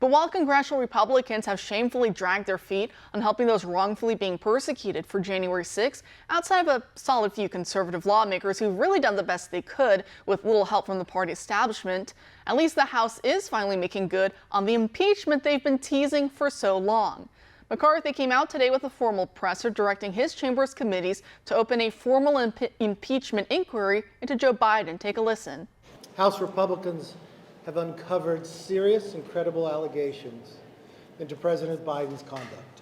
But while congressional Republicans have shamefully dragged their feet on helping those wrongfully being persecuted for January 6th, outside of a solid few conservative lawmakers who've really done the best they could with little help from the party establishment, at least the House is finally making good on the impeachment they've been teasing for so long. McCarthy came out today with a formal presser directing his chamber's committees to open a formal impeachment inquiry into Joe Biden. Take a listen. House Republicans have uncovered serious and credible allegations into President Biden's conduct.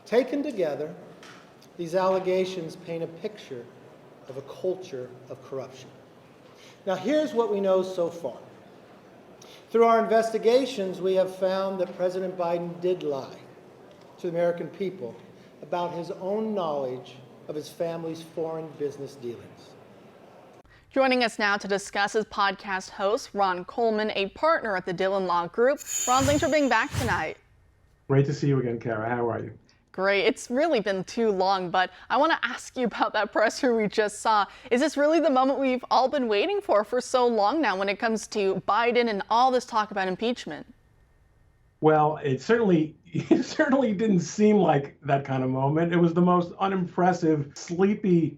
Taken together, these allegations paint a picture of a culture of corruption. Now, here's what we know so far. Through our investigations, we have found that President Biden did lie to the American people about his own knowledge of his family's foreign business dealings. Joining us now to discuss is podcast host Ron Coleman, a partner at the Dillon Law Group. Ron, thanks for being back tonight. Great to see you again, Kara. How are you? Great. It's really been too long, but I want to ask you about that presser we just saw. Is this really the moment we've all been waiting for so long now when it comes to Biden and all this talk about impeachment? Well, it certainly didn't seem like that kind of moment. It was the most unimpressive, sleepy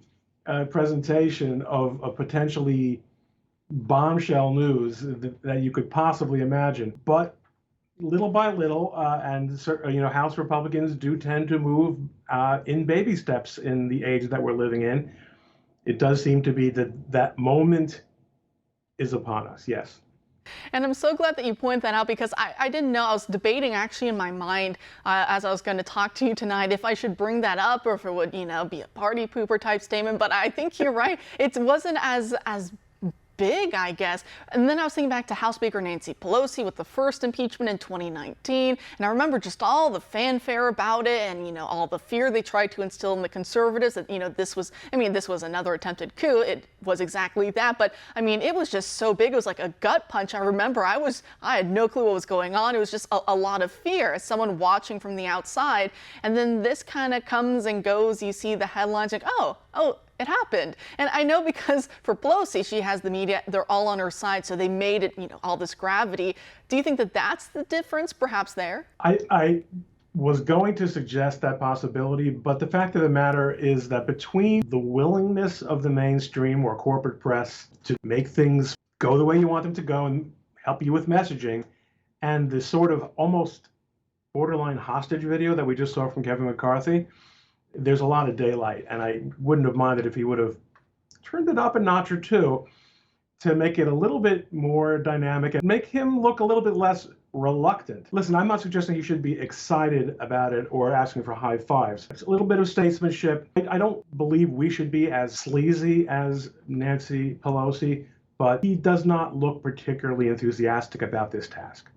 presentation of a potentially bombshell news that you could possibly imagine. But little by little, House Republicans do tend to move in baby steps in the age that we're living in. It does seem to be that moment is upon us, yes. And I'm so glad that you point that out, because I didn't know. I was debating actually in my mind as I was going to talk to you tonight if I should bring that up or if it would, be a party pooper type statement. But I think you're right. It wasn't as big, I guess. And then I was thinking back to House Speaker Nancy Pelosi with the first impeachment in 2019. And I remember just all the fanfare about it and, all the fear they tried to instill in the conservatives that, this was another attempted coup. It was exactly that. But it was just so big. It was like a gut punch. I remember I had no clue what was going on. It was just a lot of fear as someone watching from the outside. And then this kind of comes and goes. You see the headlines like, oh, it happened. And I know because for Pelosi, she has the media, they're all on her side, so they made it, all this gravity. Do you think that that's the difference perhaps there? I was going to suggest that possibility, but the fact of the matter is that between the willingness of the mainstream or corporate press to make things go the way you want them to go and help you with messaging, and the sort of almost borderline hostage video that we just saw from Kevin McCarthy, there's a lot of daylight, and I wouldn't have minded if he would have turned it up a notch or two to make it a little bit more dynamic and make him look a little bit less reluctant. Listen, I'm not suggesting he should be excited about it or asking for high fives. It's a little bit of statesmanship. I don't believe we should be as sleazy as Nancy Pelosi, but he does not look particularly enthusiastic about this task.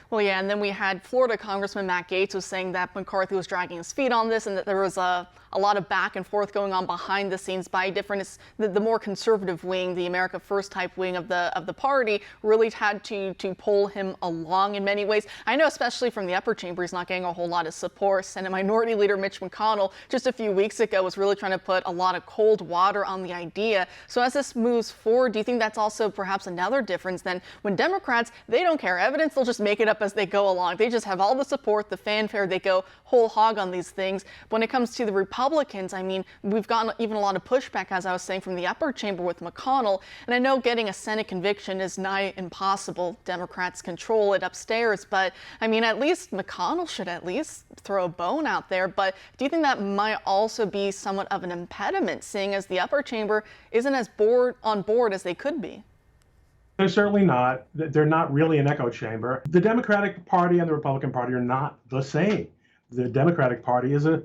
Well, yeah, and then we had Florida Congressman Matt Gaetz was saying that McCarthy was dragging his feet on this and that there was a lot of back and forth going on behind the scenes by the more conservative wing, the America First type wing of the party, really had to pull him along in many ways. I know especially from the upper chamber, he's not getting a whole lot of support. Senate Minority Leader Mitch McConnell just a few weeks ago was really trying to put a lot of cold water on the idea. So as this moves forward, do you think that's also perhaps another difference than when Democrats, they don't care evidence, they'll just make it up as they go along. They just have all the support, the fanfare, they go whole hog on these things. But when it comes to the Republicans, we've gotten even a lot of pushback, as I was saying, from the upper chamber with McConnell. And I know getting a Senate conviction is nigh impossible. Democrats control it upstairs. But at least McConnell should at least throw a bone out there. But do you think that might also be somewhat of an impediment, seeing as the upper chamber isn't as on board as they could be? They're certainly not. They're not really an echo chamber. The Democratic Party and the Republican Party are not the same. The Democratic Party is a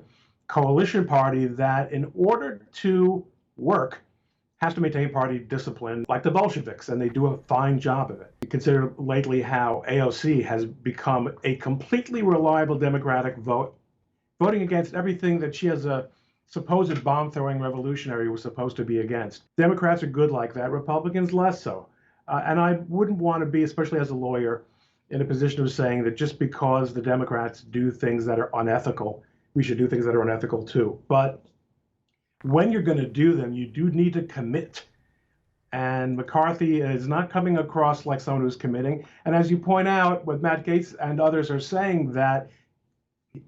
coalition party that, in order to work, has to maintain party discipline like the Bolsheviks, and they do a fine job of it. You consider lately how AOC has become a completely reliable Democratic vote, voting against everything that she as a supposed bomb-throwing revolutionary was supposed to be against. Democrats are good like that, Republicans less so. And I wouldn't want to be, especially as a lawyer, in a position of saying that just because the Democrats do things that are unethical, we should do things that are unethical too. But when you're going to do them, you do need to commit And McCarthy is not coming across like someone who's committing. And as you point out, what Matt Gaetz and others are saying, that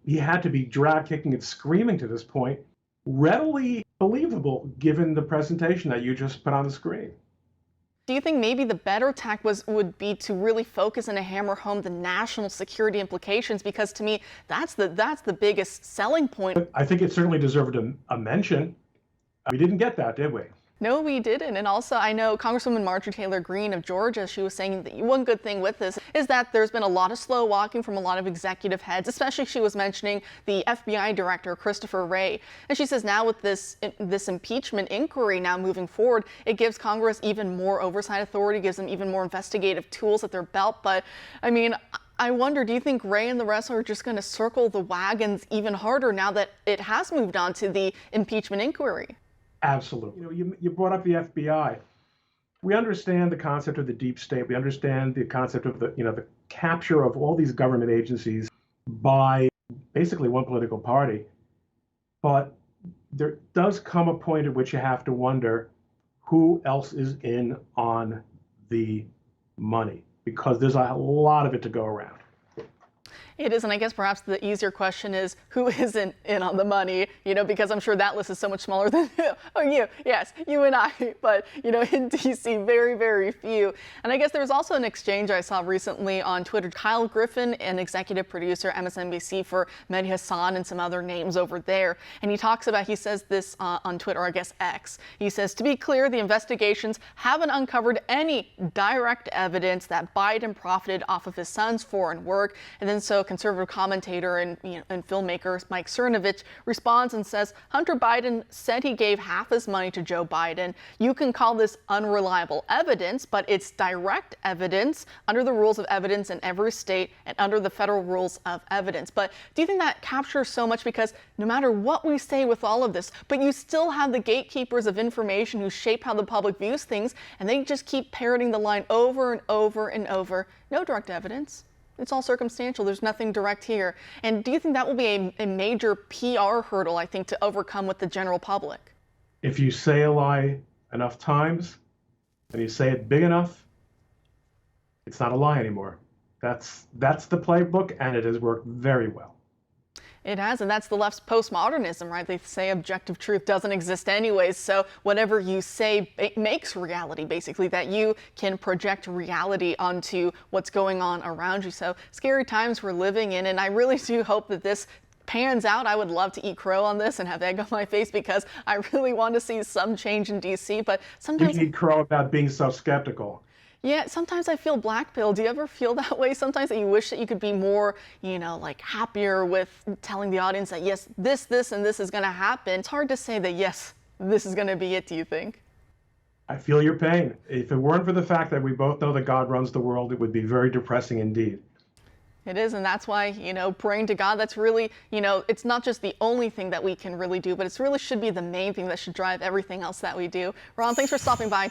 he had to be dragged kicking and screaming to this point, readily believable given the presentation that you just put on the screen. Do you think maybe the better tack would be to really focus and to hammer home the national security implications? Because to me, that's the biggest selling point. I think it certainly deserved a mention. We didn't get that, did we? No, we didn't. And also, I know Congresswoman Marjorie Taylor Greene of Georgia, she was saying that one good thing with this is that there's been a lot of slow walking from a lot of executive heads, especially she was mentioning the FBI director, Christopher Wray. And she says now with this impeachment inquiry now moving forward, it gives Congress even more oversight authority, gives them even more investigative tools at their belt. But I mean, I wonder, do you think Wray and the rest are just going to circle the wagons even harder now that it has moved on to the impeachment inquiry? Absolutely. You brought up the FBI. We understand the concept of the deep state. We understand the concept of the capture of all these government agencies by basically one political party. But there does come a point at which you have to wonder who else is in on the money, because there's a lot of it to go around. It is, and I guess perhaps the easier question is who isn't in on the money, because I'm sure that list is so much smaller than you. Yes, you and I, but, in D.C., very, very few. And I guess there was also an exchange I saw recently on Twitter. Kyle Griffin, an executive producer, MSNBC for Mehdi Hasan and some other names over there. And he says this on Twitter, or I guess X. He says, to be clear, the investigations haven't uncovered any direct evidence that Biden profited off of his son's foreign work. And then so conservative commentator and filmmaker Mike Cernovich responds and says, Hunter Biden said he gave half his money to Joe Biden. You can call this unreliable evidence, but it's direct evidence under the rules of evidence in every state and under the federal rules of evidence. But do you think that captures so much? Because no matter what we say with all of this, but you still have the gatekeepers of information who shape how the public views things, and they just keep parroting the line over and over and over. No direct evidence. It's all circumstantial. There's nothing direct here. And do you think that will be a major PR hurdle, I think, to overcome with the general public? If you say a lie enough times and you say it big enough, it's not a lie anymore. That's the playbook, and it has worked very well. It has, and that's the left's postmodernism, right? They say objective truth doesn't exist anyways, so whatever you say makes reality, basically, that you can project reality onto what's going on around you. So scary times we're living in, and I really do hope that this pans out. I would love to eat crow on this and have egg on my face because I really want to see some change in D.C., but sometimes... You eat crow about being so skeptical. Yeah, sometimes I feel blackpilled. Do you ever feel that way? Sometimes that you wish that you could be more, like happier with telling the audience that yes, this, and this is going to happen. It's hard to say that yes, this is going to be it, do you think? I feel your pain. If it weren't for the fact that we both know that God runs the world, it would be very depressing indeed. It is, and that's why, praying to God, that's really, it's not just the only thing that we can really do, but it really should be the main thing that should drive everything else that we do. Ron, thanks for stopping by.